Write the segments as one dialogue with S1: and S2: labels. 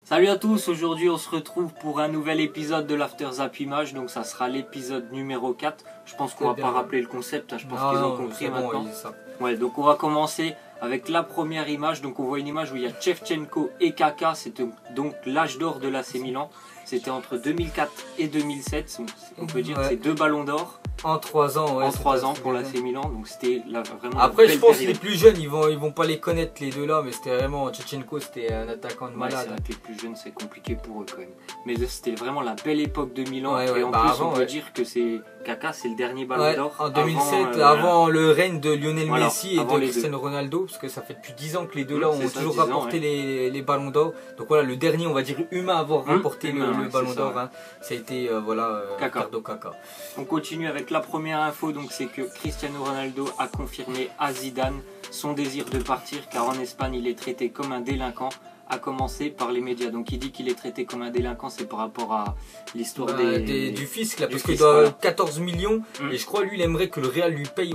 S1: Salut à tous, aujourd'hui on se retrouve pour un nouvel épisode de l'After Zap Image, donc ça sera l'épisode numéro 4. Je pense qu'on va pas rappeler le concept, je pense qu'ils ont compris maintenant. Ouais, donc on va commencer avec la première image. Donc on voit une image où il y a Shevchenko et Kaka, c'était donc l'âge d'or de l'AC Milan. C'était entre 2004 et 2007, on peut dire que c'est 2 ballons d'or.
S2: En 3 ans, ouais.
S1: En 3 ans pour l'AC Milan, donc c'était vraiment.
S2: Après, je pense que les plus jeunes, ils vont pas les connaître les deux là, mais c'était vraiment. Shevchenko, c'était un attaquant de malade.
S1: C'est vrai que les plus jeunes, c'est compliqué pour eux quand même. Mais c'était vraiment la belle époque de Milan.
S2: Ouais,
S1: et en plus, on peut dire que Kaka, c'est le dernier ballon d'or.
S2: En 2007, avant le règne de Lionel Messi et de Cristiano Ronaldo, parce que ça fait depuis 10 ans que les deux là ont toujours rapporté les ballons d'or. Donc voilà, le dernier, on va dire, humain à avoir remporté le ballon d'or, ça a été Ricardo Kaka.
S1: On continue avec la première info, donc c'est que Cristiano Ronaldo a confirmé à Zidane son désir de partir, car en Espagne il est traité comme un délinquant, à commencer par les médias. Donc il dit qu'il est traité comme un délinquant, c'est par rapport à l'histoire
S2: du fisc, là, parce qu'il doit 14 millions, et je crois lui il aimerait que le Real lui paye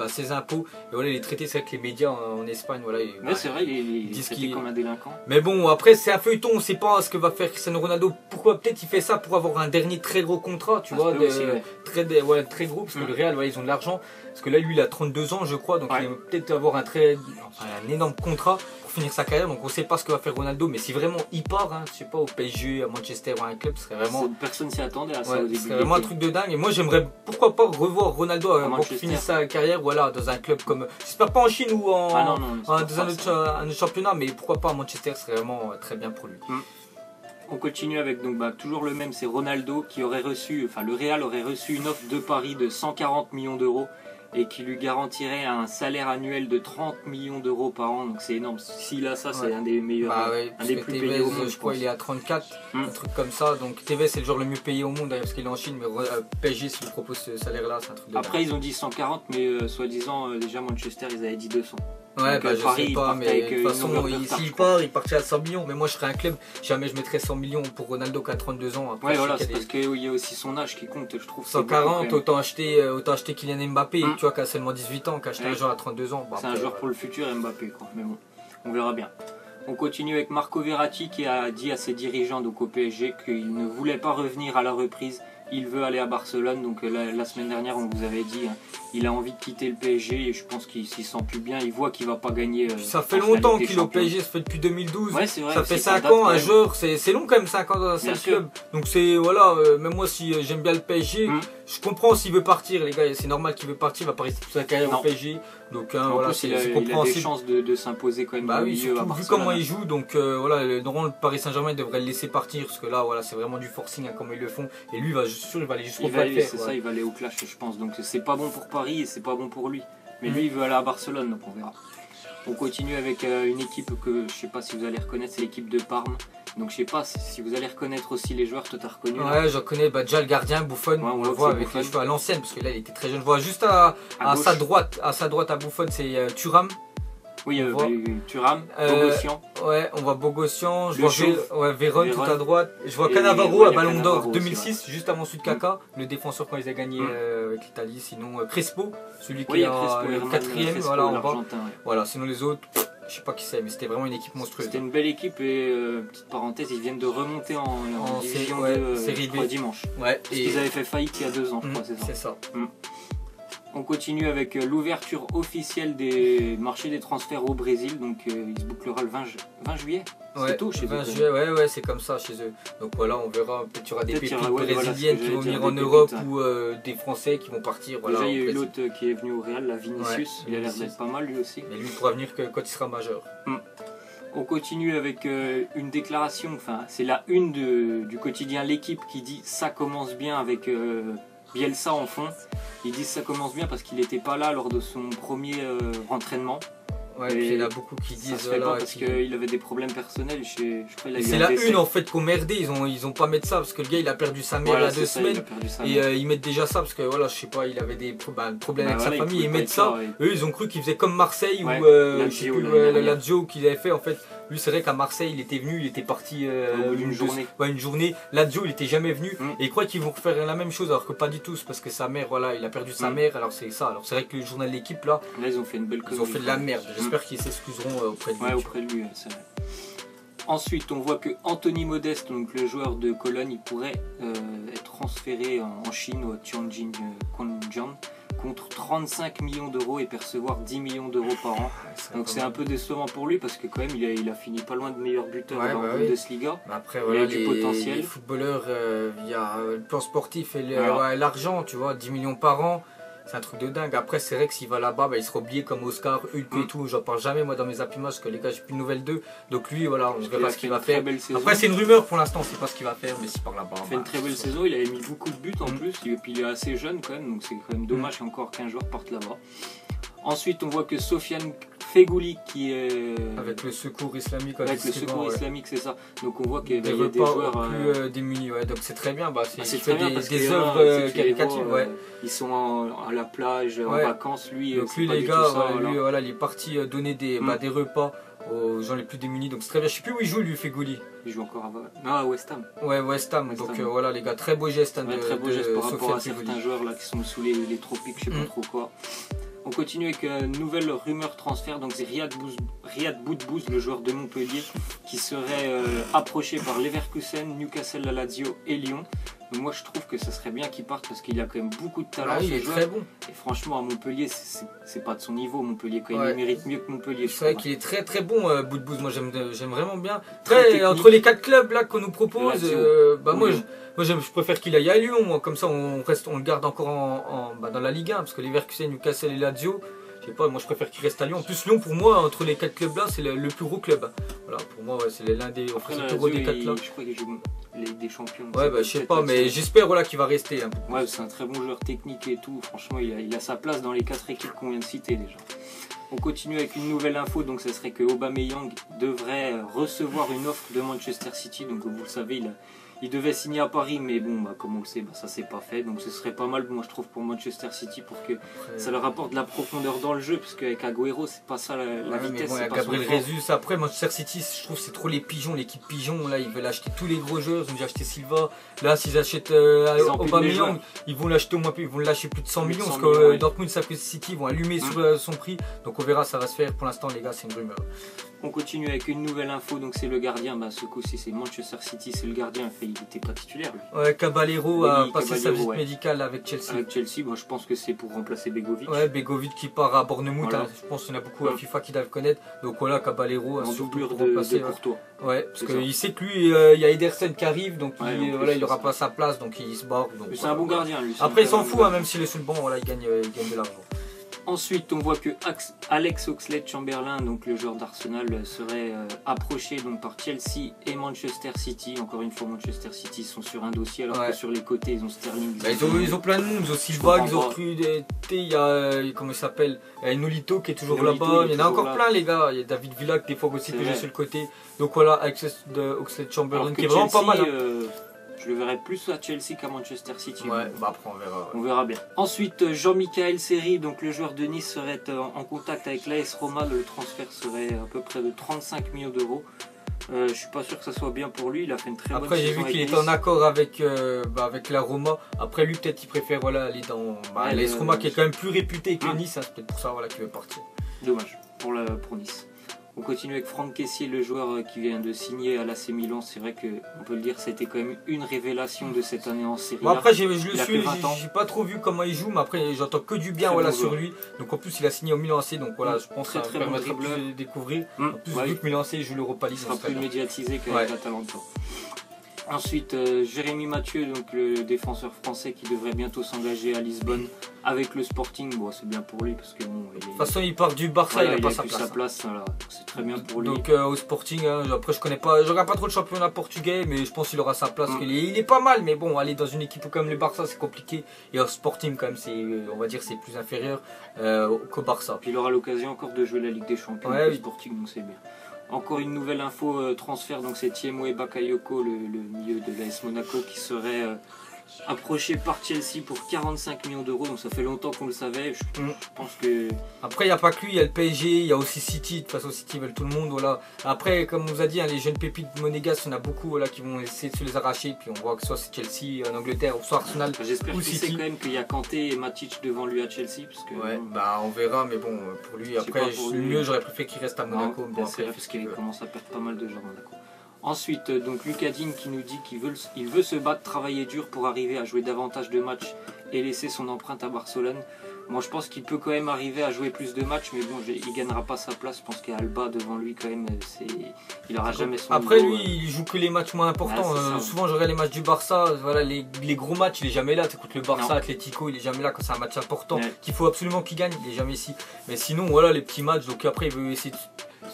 S2: ses impôts, et voilà il est traité, c'est avec les médias en Espagne, voilà.
S1: C'est vrai, il est traité comme un délinquant.
S2: Mais bon, après c'est un feuilleton, on sait pas ce que va faire Cristiano Ronaldo, pourquoi peut-être il fait ça pour avoir un dernier très gros contrat, tu vois, très gros, parce que le Real, ils ont de l'argent, parce que là lui il a 32 ans je crois, donc il va peut-être avoir un énorme contrat pour finir sa carrière, donc on sait pas ce que va faire Ronaldo, mais si vraiment il part, je sais pas, au PSG, à Manchester ou à un club, ce serait vraiment.
S1: Personne s'y attendait à ça au début.
S2: Ce serait vraiment un truc de dingue, et moi j'aimerais pourquoi pas revoir Ronaldo pour finir sa carrière, voilà, dans un club comme. J'espère pas en Chine ou dans un autre championnat, mais pourquoi pas à Manchester, ce serait vraiment très bien pour lui.
S1: On continue avec toujours le même, c'est Ronaldo qui aurait reçu, le Real aurait reçu une offre de Paris de 140 millions d'euros et qui lui garantirait un salaire annuel de 30 millions d'euros par an, donc c'est énorme. S'il a ça, c'est un des meilleurs, un des plus payés au monde.
S2: Je crois il est à 34, un truc comme ça, donc TV c'est le joueur le mieux payé au monde parce qu'il est en Chine, mais PSG s'il propose ce salaire là, c'est un truc de
S1: Après ils ont dit 140, mais soi-disant déjà Manchester ils avaient dit 200.
S2: Ouais, donc, je sais pas, mais de toute façon, s'il part, il partirait à 100 millions. Mais moi, je serais un club, jamais je mettrais 100 millions pour Ronaldo qui a 32 ans. Après,
S1: voilà, c'est parce qu'il y a aussi son âge qui compte, je trouve.
S2: 140, autant acheter Kylian Mbappé, tu vois, qui a seulement 18 ans, qu'acheter un joueur à 32 ans.
S1: C'est un joueur pour le futur, Mbappé, quoi. Mais bon, on verra bien. On continue avec Marco Verratti qui a dit à ses dirigeants donc au PSG qu'il ne voulait pas revenir à la reprise. Il veut aller à Barcelone, donc la semaine dernière on vous avait dit, il a envie de quitter le PSG et je pense qu'il s'y sent plus bien, il voit qu'il va pas gagner.
S2: Ça fait longtemps qu'il est au PSG, ça fait depuis 2012,
S1: vrai,
S2: ça fait 5 ans, un joueur, c'est long quand même 5 ans dans un club. Donc c'est, voilà, même moi si j'aime bien le PSG, je comprends s'il veut partir les gars, c'est normal qu'il veut partir, il va pas rester toute sa carrière au PSG. Donc voilà, c'est compréhensible.
S1: Il a des chances de s'imposer quand même au milieu à Barcelone.
S2: Vu comment il joue, donc voilà, normalement le Paris Saint-Germain devrait le laisser partir, parce que là voilà, c'est vraiment du forcing comme ils le font, et lui il va aller jusqu'au bout.
S1: C'est ça, il va aller au clash je pense, donc c'est pas bon pour Paris et c'est pas bon pour lui. Mais lui il veut aller à Barcelone, donc on verra. On continue avec une équipe que je sais pas si vous allez reconnaître, c'est l'équipe de Parme. Donc je sais pas si vous allez reconnaître aussi les joueurs, toi t'as reconnu.
S2: Ouais, j'en connais déjà le gardien Buffon, on le voit avec les cheveux à l'ancienne, parce que là il était très jeune. Je vois juste à sa droite à Buffon, c'est Thuram.
S1: Oui, Thuram, Bogossian.
S2: Ouais, on voit Bogossian, je vois Vérone tout à droite. Je vois Cannavaro à Ballon d'Or 2006, juste avant celui de Kaka, le défenseur quand ils ont gagné avec l'Italie. Sinon Crespo, celui qui est en 4ème, voilà en bas. Voilà, sinon les autres, je sais pas qui c'est, mais c'était vraiment une équipe monstrueuse.
S1: C'était une belle équipe et petite parenthèse, ils viennent de remonter en division de série B dimanche. Ouais. Parce qu'ils avaient fait faillite il y a 2 ans, je crois, c'est ça. On continue avec l'ouverture officielle des marchés des transferts au Brésil, donc il se bouclera le 20 juillet. C'est tôt chez eux.
S2: 20 juillet, ouais, c'est comme ça chez eux. Donc voilà, on verra, peut-être qu'il y aura des pépites brésiliennes qui vont venir en Europe ou des Français qui vont partir. Voilà,
S1: déjà, il y a eu l'autre qui est venu au Real, la Vinicius, il a l'air d'être pas mal lui aussi.
S2: Mais lui, il pourra venir que quand il sera majeur.
S1: On continue avec une déclaration, enfin c'est la une du quotidien L'équipe qui dit ça commence bien avec Bielsa en fond. Ils disent ça commence bien parce qu'il n'était pas là lors de son premier entraînement.
S2: Ouais, et puis il y en a beaucoup qui disent
S1: voilà, parce qu'il avait des problèmes personnels.
S2: C'est la une en fait qu'on merdé, ils ont pas mis ça parce que le gars il a perdu sa mère il y a 2 semaines et ils mettent déjà ça parce que voilà, je sais pas, il avait des problèmes avec sa famille, ils mettent ça. Eux ils ont cru qu'ils faisaient comme Marseille ou la Lazio qu'ils avaient fait en fait. Lui c'est vrai qu'à Marseille il était venu, il était parti une journée. Lazio il était jamais venu et ils croient qu'ils vont refaire la même chose alors que pas du tout, parce que sa mère, voilà, il a perdu sa mère, alors c'est ça. Alors c'est vrai que le journal de l'équipe là
S1: ils ont fait une belle connerie.
S2: Ils ont fait de la merde. J'espère qu'ils s'excuseront auprès de lui.
S1: Ouais, auprès de lui, c'est vrai. Ensuite, on voit que Anthony Modeste, donc le joueur de Cologne, il pourrait être transféré en Chine au Tianjin Quanjian contre 35 millions d'euros et percevoir 10 millions d'euros par an. Donc c'est un peu décevant pour lui parce que quand même il a fini pas loin de meilleur buteur dans la Bundesliga.
S2: Après voilà, il a du potentiel. Les footballeurs, il y a le plan sportif et l'argent, tu vois, 10 millions par an. C'est un truc de dingue. Après, c'est vrai que s'il va là-bas, il sera oublié comme Oscar, Hulk et tout. J'en parle jamais, moi, dans mes Happy Match, parce que les gars, j'ai plus de nouvelles d'eux. Donc lui, voilà, on verra ce qu'il va faire. Après, c'est une rumeur pour l'instant, on sait pas ce qu'il va faire, mais s'il part là-bas.
S1: Il fait une très belle saison, il avait mis beaucoup de buts en plus, et puis il est assez jeune quand même, donc c'est quand même dommage qu'encore qu'un joueur parte là-bas. Ensuite, on voit que Sofiane Feghouli qui est...
S2: Avec le secours islamique.
S1: Avec le secours islamique, c'est ça. Donc on voit qu'il y a des joueurs
S2: plus démunis. Donc c'est très bien.
S1: C'est très bien parce
S2: des œuvres caricatives.
S1: Ils sont à la plage, en vacances. Lui,
S2: donc lui les gars, il est parti donner des repas aux gens les plus démunis. Donc c'est très bien. Je sais plus où il joue lui, Feghouli.
S1: Il joue encore à West Ham.
S2: Ouais, West Ham. Donc voilà les gars, très beau geste.
S1: Très beau geste par rapport à certains joueurs là qui sont sous les tropiques, je sais pas trop quoi. On continue avec une nouvelle rumeur transfert, donc c'est Riyad Boudbouz, le joueur de Montpellier, qui serait approché par Leverkusen, Newcastle, la Lazio et Lyon. Donc moi je trouve que ça serait bien qu'il parte parce qu'il a quand même beaucoup de talent.
S2: Il est très bon.
S1: Et franchement à Montpellier, c'est pas de son niveau. Montpellier quand même, il mérite mieux que Montpellier.
S2: C'est vrai qu'il est très très bon Boudbouz, moi j'aime vraiment bien. Entre les 4 clubs là qu'on nous propose, moi je préfère qu'il aille à Lyon, moi. Comme ça on le garde encore dans la Ligue 1, parce que Leverkusen, Newcastle et Lazio, je sais pas, moi je préfère qu'il reste à Lyon. En plus Lyon pour moi, entre les 4 clubs là, c'est le plus gros club. Voilà, pour moi c'est l'un des plus gros des 4 clubs.
S1: Je crois qu'il joue des champions.
S2: Je sais pas, mais j'espère qu'il va rester.
S1: Ouais, c'est un très bon joueur technique et tout. Franchement, il a sa place dans les 4 équipes qu'on vient de citer déjà. On continue avec une nouvelle info, donc ce serait que Aubameyang devrait recevoir une offre de Manchester City. Donc vous le savez, il devait signer à Paris, mais bon, comme on le sait, ça s'est pas fait. Donc ce serait pas mal, moi je trouve, pour Manchester City, pour que ça leur apporte de la profondeur dans le jeu, parce qu'avec Agüero, c'est pas ça la vitesse.
S2: Mais Gabriel Jesus, après Manchester City, je trouve c'est trop les pigeons, l'équipe pigeon. Là, ils veulent acheter tous les gros joueurs. Ils ont déjà acheté Silva. Là, s'ils achètent Aubameyang, ils vont l'acheter au moins, ils vont le lâcher plus de 100 millions, parce que Dortmund savent que City ils vont allumer sur son prix. Donc on verra, ça va se faire. Pour l'instant, les gars, c'est une rumeur.
S1: On continue avec une nouvelle info, donc c'est le gardien, ce coup-ci c'est Manchester City, c'est le gardien, il n'était pas titulaire lui.
S2: Ouais, Caballero a passé sa visite médicale avec Chelsea.
S1: Avec Chelsea, moi je pense que c'est pour remplacer Begovic.
S2: Ouais, Begovic qui part à Bournemouth, je pense qu'il y en a beaucoup à FIFA qui doivent connaître. Donc voilà, Caballero
S1: en doublure de Courtois.
S2: Ouais, parce qu'il sait que lui, il y a Ederson qui arrive, donc il n'aura pas sa place, donc il se barre.
S1: C'est un bon gardien lui.
S2: Après il s'en fout, même s'il est sur le banc, il gagne de l'argent.
S1: Ensuite, on voit que Alex Oxlade-Chamberlain, donc le joueur d'Arsenal, serait approché donc par Chelsea et Manchester City. Encore une fois, Manchester City sont sur un dossier, alors que sur les côtés, ils ont Sterling.
S2: Ils ont plein de monde, ils ont Silva, ils ont recruté, il y a, comment il s'appelle, Nolito qui est toujours là-bas. Il y en a encore plein, les gars. Il y a David Villa qui des fois aussi peut jouer sur le côté. Donc voilà, Alex Oxlade-Chamberlain qui est vraiment pas mal.
S1: Je le verrai plus à Chelsea qu'à Manchester City.
S2: Ouais, après on verra.
S1: On verra bien. Ensuite, Jean-Michael Seri, donc le joueur de Nice, serait en contact avec l'AS Roma. Le transfert serait à peu près de 35 millions d'euros. Je suis pas sûr que ça soit bien pour lui. Il a fait une très bonne saison.
S2: Après, j'ai vu qu'il était en accord avec la Roma. Après, lui, peut-être il préfère aller dans l'AS Roma qui est quand même plus réputé que Nice. C'est peut-être pour ça qu'il veut partir.
S1: Dommage pour Nice. On continue avec Franck Kessié, le joueur qui vient de signer à l'AC Milan. C'est vrai qu'on peut le dire, c'était quand même une révélation de cette année en Serie A.
S2: Après, j'ai pas trop vu comment il joue, mais après, j'entends que du bien sur lui. Donc en plus, il a signé au Milan AC, donc voilà, je pense que ça permettra de découvrir. En plus, vu que Milan AC joue l'Europa League,
S1: il sera plus médiatisé qu'avec l'Atalanta. Ensuite, Jérémy Mathieu, donc le défenseur français qui devrait bientôt s'engager à Lisbonne avec le Sporting. Bon, c'est bien pour lui parce que de
S2: toute façon, il part du Barça, il n'a pas sa place.
S1: C'est très bien pour lui.
S2: Donc au Sporting, après je regarde pas trop le championnat portugais, mais je pense qu'il aura sa place. Il est pas mal, mais bon, aller dans une équipe comme le Barça, c'est compliqué. Et au Sporting, quand même, on va dire c'est plus inférieur qu'au Barça.
S1: Puis il aura l'occasion encore de jouer la Ligue des Champions au Sporting, donc c'est bien. Encore une nouvelle info transfert, donc c'est Thiemoué Bakayoko, le milieu de l'AS Monaco, qui serait approché par Chelsea pour 45 millions d'euros. Donc ça fait longtemps qu'on le savait. Je pense que...
S2: Après, il n'y a pas que lui, il y a le PSG, il y a aussi City. De toute façon, City veulent tout le monde. Voilà. Après, comme on vous a dit, les jeunes pépites monégasques, il y en a beaucoup qui vont essayer de se les arracher. Puis on voit que soit c'est Chelsea en Angleterre, ou soit Arsenal.
S1: J'espère qu'il sait quand même qu'il y a Kanté et Matic devant lui à Chelsea. Parce que,
S2: on verra, mais bon, pour lui, après, mieux, j'aurais préféré qu'il reste à Monaco.
S1: Parce qu'il commence à perdre pas mal de gens à Monaco. Ensuite, donc Lucas Digne qui nous dit qu'il veut se battre, travailler dur pour arriver à jouer davantage de matchs et laisser son empreinte à Barcelone. Moi je pense qu'il peut quand même arriver à jouer plus de matchs, mais bon, il gagnera pas sa place. Je pense qu'il y a Alba devant lui quand même. Il aura jamais son
S2: Après niveau, lui, il joue que les matchs moins importants. Souvent, je regarde les matchs du Barça. Voilà, les gros matchs, il est jamais là. Écoute, le Barça, Atlético, il est jamais là quand c'est un match important qu'il faut absolument qu'il gagne. Il est jamais ici. Mais sinon, voilà, les petits matchs. Donc après, il veut essayer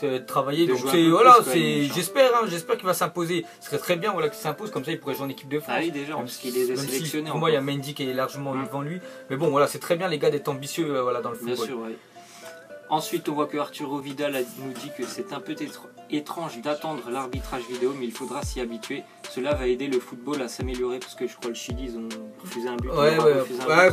S2: de travailler. Donc voilà, j'espère qu'il va s'imposer. Ce serait très bien, voilà, qu'il s'impose. Comme ça, il pourrait jouer en équipe de France.
S1: Ah oui, déjà, parce qu'il est sélectionné.
S2: Pour moi, il y a Mendy qui est largement devant lui. Mais bon, voilà, c'est très bien les gars d'être ambitieux, voilà, dans le football.
S1: Bien sûr, oui. Ensuite, on voit que Arturo Vidal nous dit que c'est un peu étrange d'attendre l'arbitrage vidéo, mais il faudra s'y habituer. Cela va aider le football à s'améliorer, parce que je crois que le Chili, ils ont refusé un but.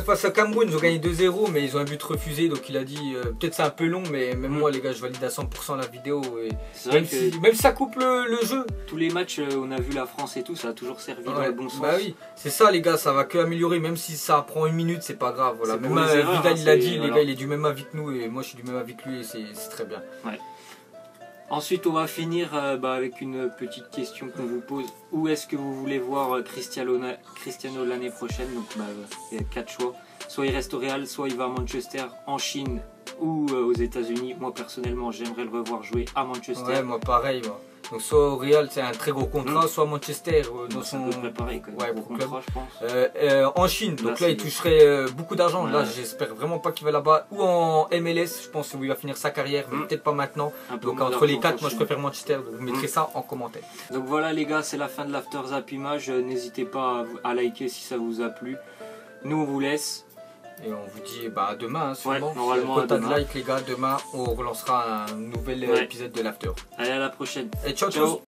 S2: Face à Cameroun, ils ont gagné 2-0, mais ils ont un but refusé, donc il a dit, peut-être c'est un peu long, mais même moi, les gars, je valide à 100% la vidéo. Et même si ça coupe le jeu.
S1: Tous les matchs, on a vu la France et tout, ça a toujours servi dans le bon sens.
S2: Bah oui, c'est ça les gars, ça va que améliorer, même si ça prend une minute, c'est pas grave. Voilà. Même Vidal, il a dit, les gars, il est du même avis que nous, et moi, je suis du même avis que lui, et c'est très bien.
S1: Ouais. Ensuite, on va finir avec une petite question qu'on vous pose. Où est-ce que vous voulez voir Cristiano l'année prochaine? Donc, il y a 4 choix. Soit il reste au Real, soit il va à Manchester, en Chine ou aux États-Unis. Moi, personnellement, j'aimerais le revoir jouer à Manchester.
S2: Ouais, moi, pareil. Moi. Donc, soit au Real, c'est un très gros contrat, soit à Manchester.
S1: Dans son préparé, gros contrat, je
S2: pense. En Chine, donc là, il toucherait beaucoup d'argent. Là, j'espère vraiment pas qu'il va là-bas. Ou en MLS, je pense où il va finir sa carrière, mais peut-être pas maintenant. Donc, entre les 4, moi, je préfère Manchester. Donc, vous mettrez ça en commentaire.
S1: Donc, voilà, les gars, c'est la fin de l'After Zap Image. N'hésitez pas à liker si ça vous a plu. Nous, on vous laisse.
S2: Et on vous dit à demain, sûrement.
S1: Normalement,
S2: quota de like, les gars. Demain, on relancera un nouvel épisode de l'After.
S1: Allez, à la prochaine.
S2: Et ciao.